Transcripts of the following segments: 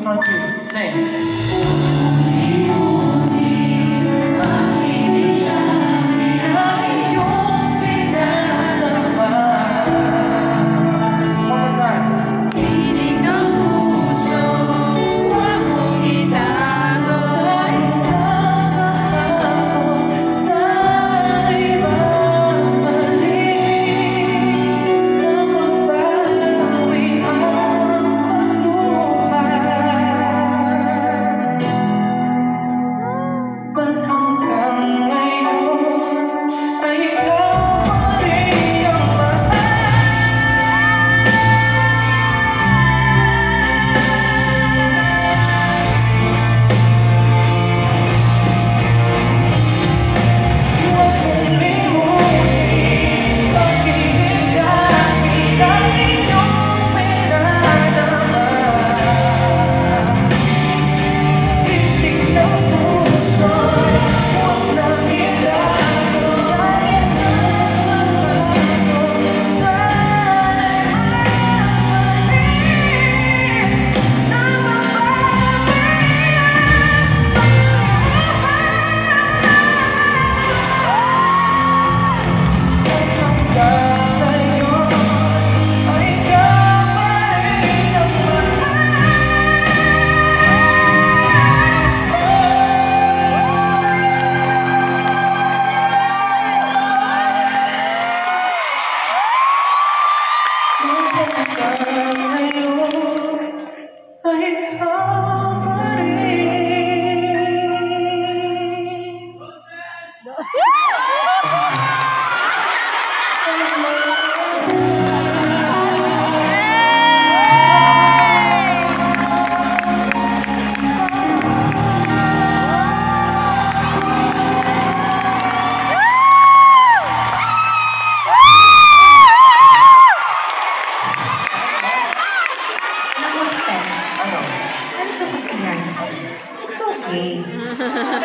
front you. Sing.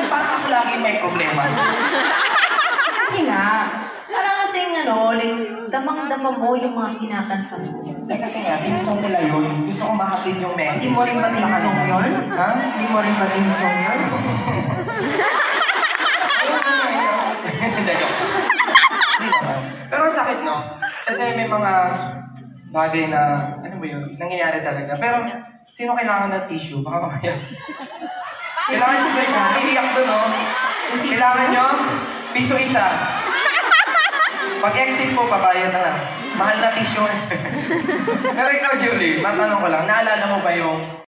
Parang ako lagi may problema. Kasi nga, parang kasing damang-dama mo yung mga kinakanta mo. Kasi nga, team song nila yun. Gusto kong makatid yung message. Hindi mo rin ba team song yun? Ha? Hindi mo rin ba team song yun? Pero ang sakit, no? Kasi may mga bagay na, ano ba yun, nangyayari talaga. Pero, sino kailangan ng tissue? Baka mamaya. Kailangan nyo ba yun? Iiyak doon, no? Kailangan nyo? Piso isa. Pag-exit po, pabayad na nga. Mahal na tissue. Pero ikaw, Julie, matanong ko lang, naalala mo ba yung